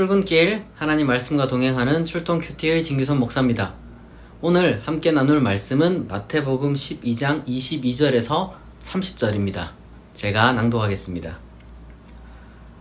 출근길 하나님 말씀과 동행하는 출동 큐티의 진규선 목사입니다. 오늘 함께 나눌 말씀은 마태복음 12장 22절에서 30절입니다. 제가 낭독하겠습니다.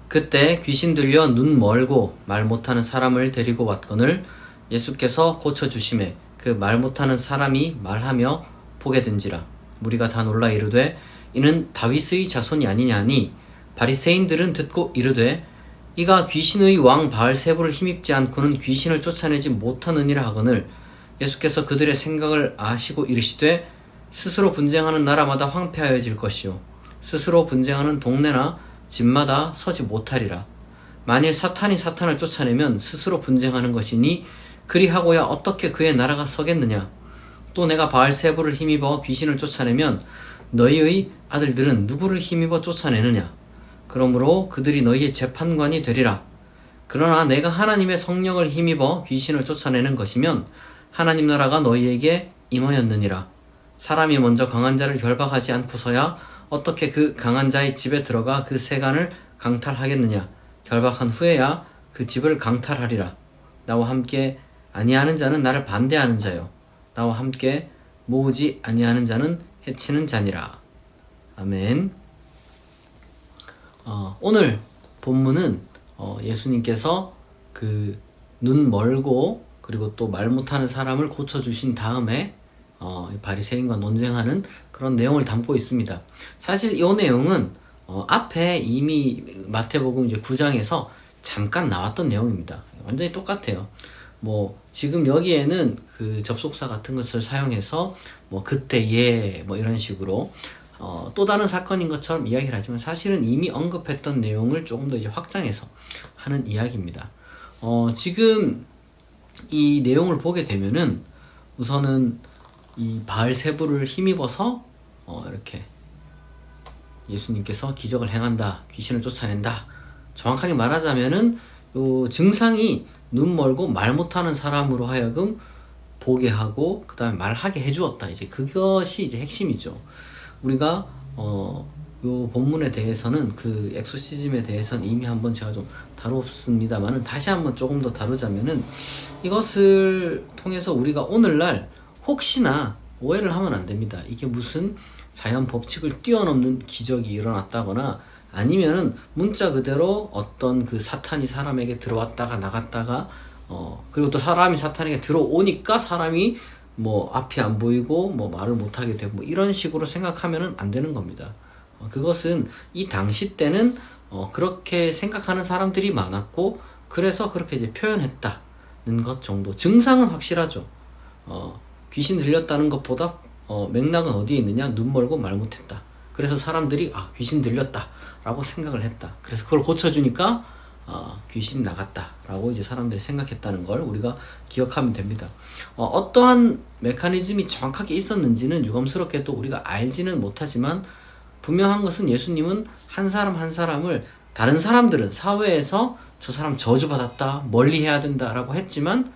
그때 귀신 들려 눈 멀고 말 못하는 사람을 데리고 왔거늘 예수께서 고쳐주심에 그 말 못하는 사람이 말하며 보게 된지라. 무리가 다 놀라 이르되 이는 다윗의 자손이 아니냐 하니 바리새인들은 듣고 이르되 이가 귀신의 왕 바알세불을 힘입지 않고는 귀신을 쫓아내지 못하느니라 하거늘 예수께서 그들의 생각을 아시고 이르시되 스스로 분쟁하는 나라마다 황폐하여질 것이요 스스로 분쟁하는 동네나 집마다 서지 못하리라. 만일 사탄이 사탄을 쫓아내면 스스로 분쟁하는 것이니 그리하고야 어떻게 그의 나라가 서겠느냐. 또 내가 바알세불을 힘입어 귀신을 쫓아내면 너희의 아들들은 누구를 힘입어 쫓아내느냐. 그러므로 그들이 너희의 재판관이 되리라. 그러나 내가 하나님의 성령을 힘입어 귀신을 쫓아내는 것이면 하나님 나라가 너희에게 임하였느니라. 사람이 먼저 강한 자를 결박하지 않고서야 어떻게 그 강한 자의 집에 들어가 그 세간을 강탈하겠느냐. 결박한 후에야 그 집을 강탈하리라. 나와 함께 아니하는 자는 나를 반대하는 자요 나와 함께 모으지 아니하는 자는 해치는 자니라. 아멘. 오늘 본문은 예수님께서 그 눈 멀고 그리고 또 말 못하는 사람을 고쳐주신 다음에 바리새인과 논쟁하는 그런 내용을 담고 있습니다. 사실 이 내용은 앞에 이미 마태복음 이제 9장에서 잠깐 나왔던 내용입니다. 완전히 똑같아요. 지금 여기에는 그 접속사 같은 것을 사용해서 그때 예 이런 식으로 또 다른 사건인 것처럼 이야기를 하지만 사실은 이미 언급했던 내용을 조금 더 이제 확장해서 하는 이야기입니다. 지금 이 내용을 보게 되면은 우선은 이 바알세불을 힘입어서 이렇게 예수님께서 기적을 행한다, 귀신을 쫓아낸다. 정확하게 말하자면은 요 증상이 눈 멀고 말 못하는 사람으로 하여금 보게 하고 그 다음에 말하게 해주었다. 이제 그것이 이제 핵심이죠. 우리가 요 본문에 대해서는 그 엑소시즘에 대해서는 이미 한번 제가 좀 다뤘습니다만은 다시 한번 조금 더 다루자면은 이것을 통해서 우리가 오늘날 혹시나 오해를 하면 안 됩니다. 이게 무슨 자연 법칙을 뛰어넘는 기적이 일어났다거나 아니면은 문자 그대로 어떤 그 사탄이 사람에게 들어왔다가 나갔다가 그리고 또 사람이 사탄에게 들어오니까 사람이 앞이 안 보이고 말을 못하게 되고 이런 식으로 생각하면은 안 되는 겁니다. 그것은 이 당시 때는 그렇게 생각하는 사람들이 많았고 그래서 그렇게 이제 표현했다는 것 정도. 증상은 확실하죠. 귀신 들렸다는 것보다 맥락은 어디에 있느냐? 눈 멀고 말 못했다. 그래서 사람들이 귀신 들렸다 라고 생각을 했다. 그래서 그걸 고쳐주니까 귀신 나갔다 라고 이제 사람들이 생각했다는 걸 우리가 기억하면 됩니다. 어떠한 메커니즘이 정확하게 있었는지는 유감스럽게도 우리가 알지는 못하지만 분명한 것은 예수님은 한 사람 한 사람을 다른 사람들은 사회에서 저 사람 저주받았다, 멀리 해야 된다 라고 했지만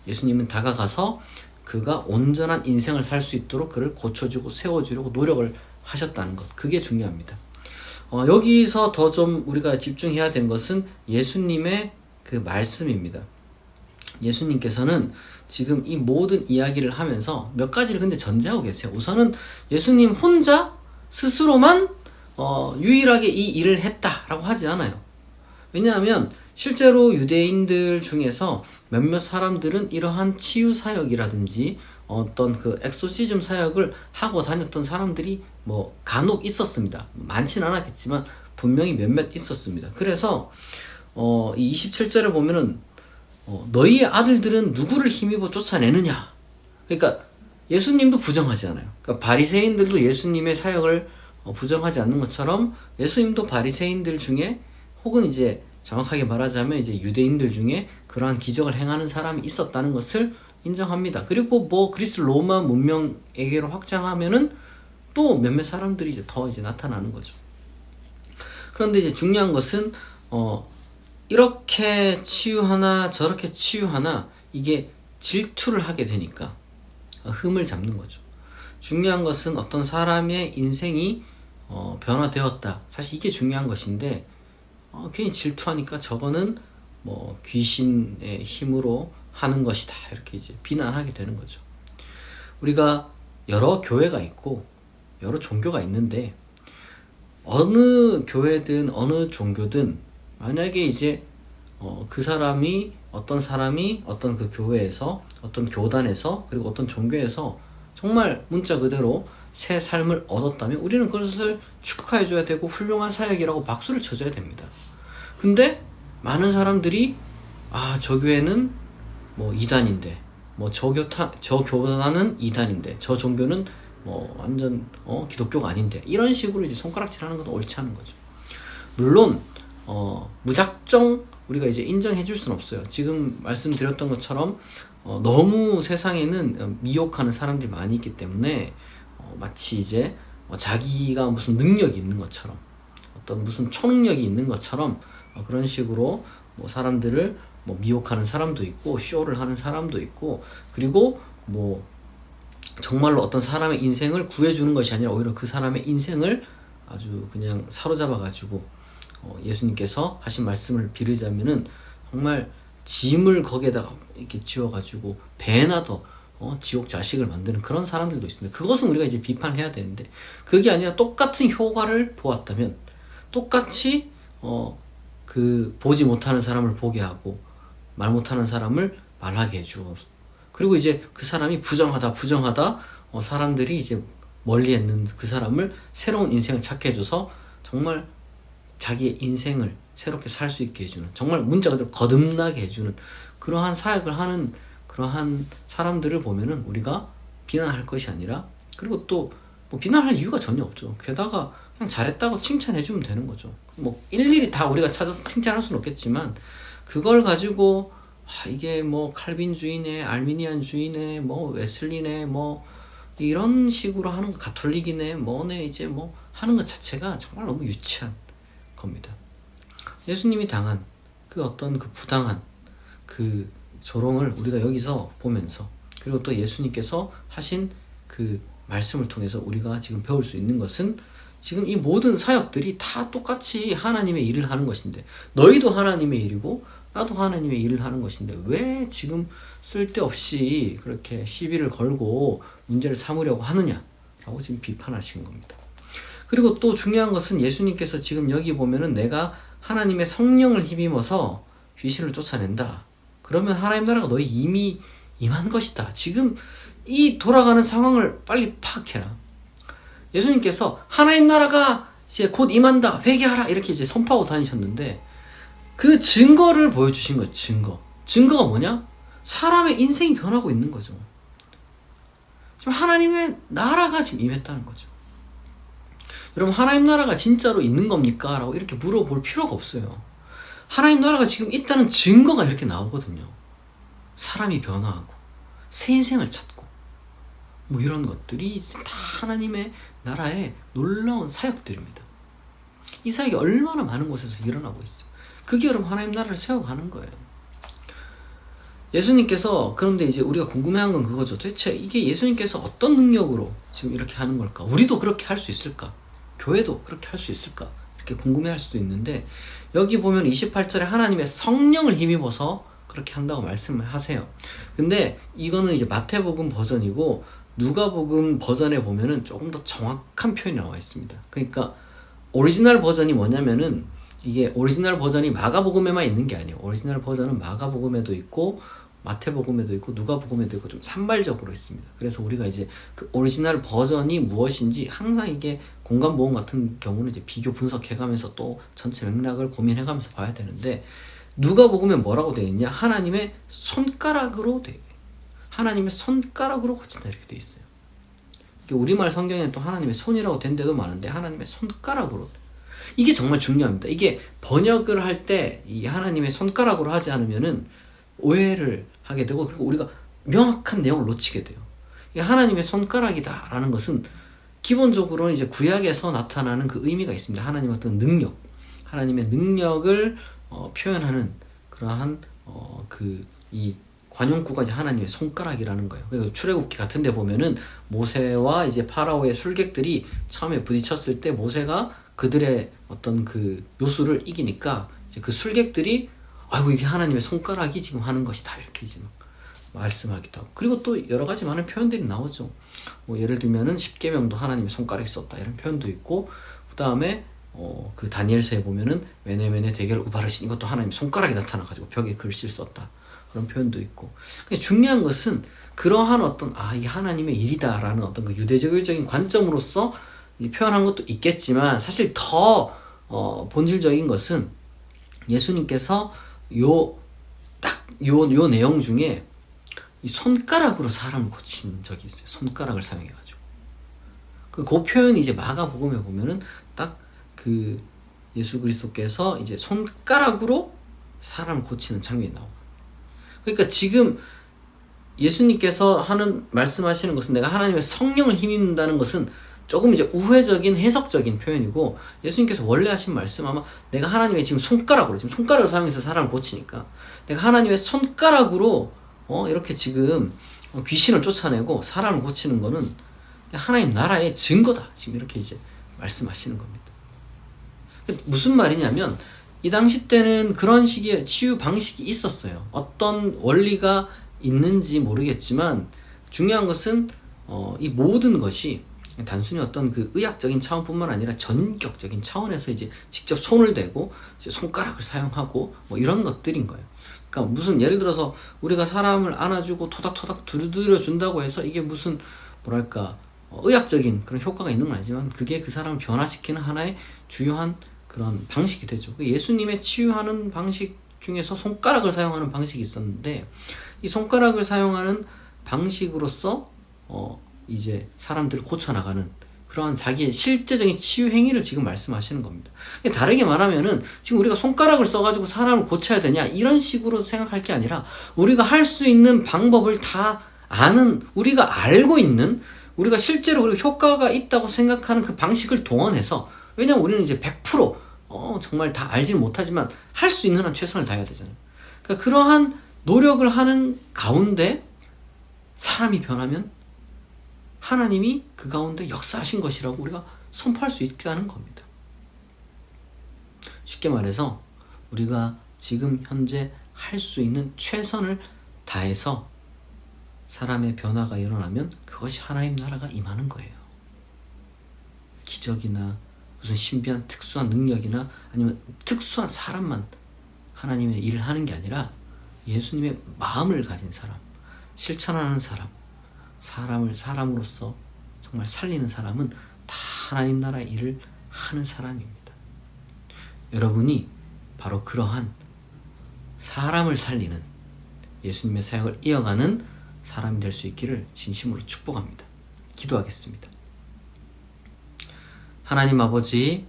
예수님은 다가가서 그가 온전한 인생을 살 수 있도록 그를 고쳐주고 세워주려고 노력을 하셨다는 것. 그게 중요합니다. 여기서 더 좀 우리가 집중해야 된 것은 예수님의 그 말씀입니다. 예수님께서는 지금 이 모든 이야기를 하면서 몇 가지를 근데 전제하고 계세요. 우선은 예수님 혼자 스스로만 유일하게 이 일을 했다라고 하지 않아요. 왜냐하면 실제로 유대인들 중에서 몇몇 사람들은 이러한 치유 사역이라든지 어떤 그 엑소시즘 사역을 하고 다녔던 사람들이 간혹 있었습니다. 많지는 않았겠지만 분명히 몇몇 있었습니다. 그래서 이 27절에 보면은 너희의 아들들은 누구를 힘입어 쫓아내느냐. 그러니까 예수님도 부정하지 않아요. 그러니까 바리새인들도 예수님의 사역을 부정하지 않는 것처럼 예수님도 바리새인들 중에 혹은 이제 정확하게 말하자면 이제 유대인들 중에 그러한 기적을 행하는 사람이 있었다는 것을 인정합니다. 그리고 그리스 로마 문명에게로 확장하면은 또 몇몇 사람들이 이제 더 이제 나타나는 거죠. 그런데 이제 중요한 것은 이렇게 치유하나 저렇게 치유하나 이게 질투를 하게 되니까 흠을 잡는 거죠. 중요한 것은 어떤 사람의 인생이 변화되었다. 사실 이게 중요한 것인데 괜히 질투하니까 저거는 뭐 귀신의 힘으로 하는 것이다 이렇게 이제 비난하게 되는 거죠. 우리가 여러 교회가 있고 여러 종교가 있는데 어느 교회든 어느 종교든 만약에 이제 그 사람이 어떤 그 교회에서 어떤 교단에서 그리고 어떤 종교에서 정말 문자 그대로 새 삶을 얻었다면 우리는 그것을 축하해 줘야 되고 훌륭한 사역이라고 박수를 쳐줘야 됩니다. 근데 많은 사람들이 저 교회는 뭐 이단인데 뭐 저 교단은 이단인데 저 종교는 뭐 완전 기독교가 아닌데 이런 식으로 이제 손가락질하는 건 옳지 않은 거죠. 물론 무작정 우리가 이제 인정해 줄 수는 없어요. 지금 말씀드렸던 것처럼 너무 세상에는 미혹하는 사람들이 많이 있기 때문에 마치 이제 자기가 무슨 능력이 있는 것처럼 어떤 무슨 초능력이 있는 것처럼 그런 식으로 뭐 사람들을 뭐 미혹하는 사람도 있고 쇼를 하는 사람도 있고 그리고 뭐 정말로 어떤 사람의 인생을 구해주는 것이 아니라 오히려 그 사람의 인생을 아주 그냥 사로잡아 가지고 예수님께서 하신 말씀을 빌으자면은 정말 짐을 거기에다가 이렇게 지워가지고 배나 더 지옥 자식을 만드는 그런 사람들도 있습니다. 그것은 우리가 이제 비판해야 되는데 그게 아니라 똑같은 효과를 보았다면 똑같이 그 보지 못하는 사람을 보게 하고 말 못하는 사람을 말하게 해주고 그리고 이제 그 사람이 부정하다 사람들이 이제 멀리 있는 그 사람을 새로운 인생을 찾게 해줘서 정말 자기의 인생을 새롭게 살 수 있게 해주는 정말 문자 그대로 거듭나게 해주는 그러한 사역을 하는 그러한 사람들을 보면은 우리가 비난할 것이 아니라 그리고 또 뭐 비난할 이유가 전혀 없죠. 게다가 그냥 잘했다고 칭찬해주면 되는 거죠. 뭐 일일이 다 우리가 찾아서 칭찬할 수는 없겠지만 그걸 가지고 이게 뭐 칼빈주의네 알미니안주의네 뭐 웨슬리네 뭐 이런 식으로 하는 거 가톨릭이네 뭐네 이제 뭐 하는 것 자체가 정말 너무 유치한 겁니다. 예수님이 당한 그 어떤 그 부당한 그 조롱을 우리가 여기서 보면서 그리고 또 예수님께서 하신 그 말씀을 통해서 우리가 지금 배울 수 있는 것은 지금 이 모든 사역들이 다 똑같이 하나님의 일을 하는 것인데 너희도 하나님의 일이고 나도 하나님의 일을 하는 것인데 왜 지금 쓸데없이 그렇게 시비를 걸고 문제를 삼으려고 하느냐라고 지금 비판하신 겁니다. 그리고 또 중요한 것은 예수님께서 지금 여기 보면은 내가 하나님의 성령을 힘입어서 귀신을 쫓아낸다. 그러면 하나님 나라가 너희 이미 임한 것이다. 지금 이 돌아가는 상황을 빨리 파악해라. 예수님께서 하나님 나라가 이제 곧 임한다. 회개하라. 이렇게 이제 선포하고 다니셨는데 그 증거를 보여주신 거예요. 증거가 뭐냐? 사람의 인생이 변하고 있는 거죠. 지금 하나님의 나라가 지금 임했다는 거죠. 여러분 하나님 나라가 진짜로 있는 겁니까? 라고 이렇게 물어볼 필요가 없어요. 하나님 나라가 지금 있다는 증거가 이렇게 나오거든요. 사람이 변화하고 새 인생을 찾고 뭐 이런 것들이 다 하나님의 나라의 놀라운 사역들입니다. 이 사역이 얼마나 많은 곳에서 일어나고 있어요. 그게 여러분 하나님 나라를 세워가는 거예요. 예수님께서 그런데 이제 우리가 궁금해한 건 그거죠. 도대체 이게 예수님께서 어떤 능력으로 지금 이렇게 하는 걸까? 우리도 그렇게 할 수 있을까? 교회도 그렇게 할 수 있을까? 이렇게 궁금해할 수도 있는데 여기 보면 28절에 하나님의 성령을 힘입어서 그렇게 한다고 말씀을 하세요. 근데 이거는 이제 마태복음 버전이고 누가복음 버전에 보면은 조금 더 정확한 표현이 나와 있습니다. 그러니까 오리지널 버전이 뭐냐면은 이게 오리지널 버전이 마가복음에만 있는 게 아니에요. 오리지널 버전은 마가복음에도 있고 마태복음에도 있고 누가복음에도 있고 좀 산발적으로 있습니다. 그래서 우리가 이제 그 오리지널 버전이 무엇인지 항상 이게 공간보험 같은 경우는 이제 비교 분석해가면서 또 전체 맥락을 고민해가면서 봐야 되는데 누가복음에 뭐라고 되어 있냐? 하나님의 손가락으로 되어 있어요. 하나님의 손가락으로 고친다 이렇게 되어 있어요. 우리말 성경에는 또 하나님의 손이라고 된 데도 많은데 하나님의 손가락으로 이게 정말 중요합니다. 이게 번역을 할 때 이 하나님의 손가락으로 하지 않으면은 오해를 하게 되고 그리고 우리가 명확한 내용을 놓치게 돼요. 이게 하나님의 손가락이다라는 것은 기본적으로는 이제 구약에서 나타나는 그 의미가 있습니다. 하나님의 어떤 능력, 하나님의 능력을 표현하는 그러한 이 관용구가 이제 하나님의 손가락이라는 거예요. 그래서 출애굽기 같은 데 보면은 모세와 이제 파라오의 술객들이 처음에 부딪혔을 때 모세가 그들의 어떤 그 요술을 이기니까 이제 그 술객들이 아이고 이게 하나님의 손가락이 지금 하는 것이다 이렇게 이제 말씀하기도 하고, 그리고 또 여러 가지 많은 표현들이 나오죠. 뭐 예를 들면은 십계명도 하나님의 손가락이 썼다 이런 표현도 있고, 그 다음에 그 다니엘서에 보면은 메네메네 대결 우바르신, 이것도 하나님 손가락이 나타나가지고 벽에 글씨를 썼다 그런 표현도 있고. 중요한 것은 그러한 어떤 이 하나님의 일이다라는 어떤 그 유대교적인 관점으로서 표현한 것도 있겠지만, 사실 더 본질적인 것은 예수님께서 요 내용 중에 이 손가락으로 사람을 고친 적이 있어요. 손가락을 사용해가지고. 그 표현이 이제 마가복음에 보면은 딱 그 예수 그리스도께서 이제 손가락으로 사람을 고치는 장면이 나와요. 그러니까 지금 예수님께서 말씀하시는 것은, 내가 하나님의 성령을 힘입는다는 것은 조금 이제 우회적인 해석적인 표현이고, 예수님께서 원래 하신 말씀 아마 내가 하나님의 지금 손가락을 사용해서 사람을 고치니까, 내가 하나님의 손가락으로 이렇게 지금 귀신을 쫓아내고 사람을 고치는 거는 하나님 나라의 증거다, 지금 이렇게 이제 말씀하시는 겁니다. 무슨 말이냐면, 이 당시 때는 그런 식의 치유 방식이 있었어요. 어떤 원리가 있는지 모르겠지만, 중요한 것은 이 모든 것이 단순히 어떤 그 의학적인 차원뿐만 아니라 전격적인 차원에서 이제 직접 손을 대고 이제 손가락을 사용하고 뭐 이런 것들인 거예요. 그러니까 무슨 예를 들어서 우리가 사람을 안아주고 토닥토닥 두드려 준다고 해서 이게 무슨 뭐랄까 의학적인 그런 효과가 있는 건 아니지만, 그게 그 사람을 변화시키는 하나의 주요한 그런 방식이 되죠. 예수님의 치유하는 방식 중에서 손가락을 사용하는 방식이 있었는데, 이 손가락을 사용하는 방식으로서 이제 사람들을 고쳐나가는 그러한 자기의 실제적인 치유 행위를 지금 말씀하시는 겁니다. 다르게 말하면은, 지금 우리가 손가락을 써가지고 사람을 고쳐야 되냐 이런 식으로 생각할 게 아니라, 우리가 할 수 있는 방법을 다 아는, 우리가 알고 있는, 우리가 실제로 우리가 효과가 있다고 생각하는 그 방식을 동원해서, 왜냐면 우리는 이제 100% 정말 다 알지는 못하지만 할 수 있는 한 최선을 다해야 되잖아요. 그러니까 그러한 노력을 하는 가운데 사람이 변하면 하나님이 그 가운데 역사하신 것이라고 우리가 선포할 수 있다는 겁니다. 쉽게 말해서 우리가 지금 현재 할 수 있는 최선을 다해서 사람의 변화가 일어나면 그것이 하나님 나라가 임하는 거예요. 기적이나 무슨 신비한 특수한 능력이나 아니면 특수한 사람만 하나님의 일을 하는 게 아니라, 예수님의 마음을 가진 사람, 실천하는 사람, 사람을 사람으로서 정말 살리는 사람은 다 하나님 나라의 일을 하는 사람입니다. 여러분이 바로 그러한 사람을 살리는 예수님의 사역을 이어가는 사람이 될 수 있기를 진심으로 축복합니다. 기도하겠습니다. 하나님 아버지,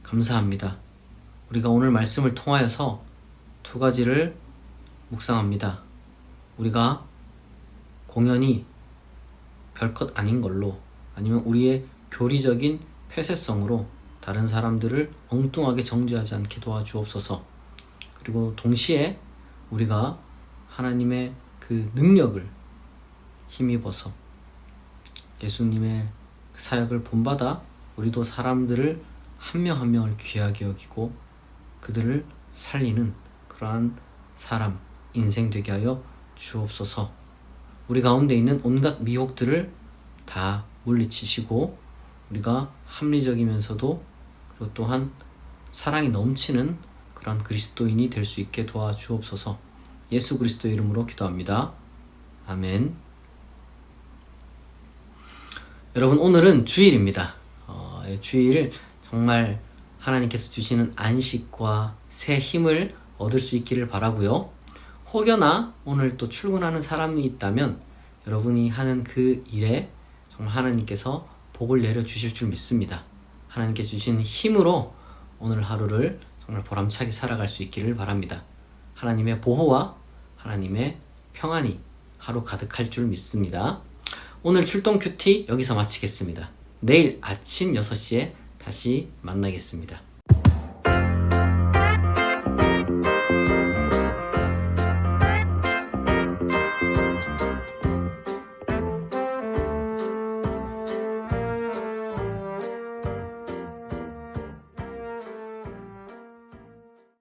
감사합니다. 우리가 오늘 말씀을 통하여서 두 가지를 묵상합니다. 우리가 공연히 별것 아닌 걸로, 아니면 우리의 교리적인 폐쇄성으로 다른 사람들을 엉뚱하게 정죄하지 않게 도와주옵소서. 그리고 동시에 우리가 하나님의 그 능력을 힘입어서 예수님의 사역을 본받아 우리도 사람들을 한 명 한 명을 귀하게 여기고 그들을 살리는 그러한 사람, 인생 되게 하여 주옵소서. 우리 가운데 있는 온갖 미혹들을 다 물리치시고, 우리가 합리적이면서도 그리고 또한 사랑이 넘치는 그런 그리스도인이 될 수 있게 도와주옵소서. 예수 그리스도의 이름으로 기도합니다. 아멘. 여러분, 오늘은 주일입니다. 주일 정말 하나님께서 주시는 안식과 새 힘을 얻을 수 있기를 바라고요. 혹여나 오늘 또 출근하는 사람이 있다면 여러분이 하는 그 일에 정말 하나님께서 복을 내려주실 줄 믿습니다. 하나님께 주신 힘으로 오늘 하루를 정말 보람차게 살아갈 수 있기를 바랍니다. 하나님의 보호와 하나님의 평안이 하루 가득할 줄 믿습니다. 오늘 출동 큐티 여기서 마치겠습니다. 내일 아침 6시에 다시 만나겠습니다.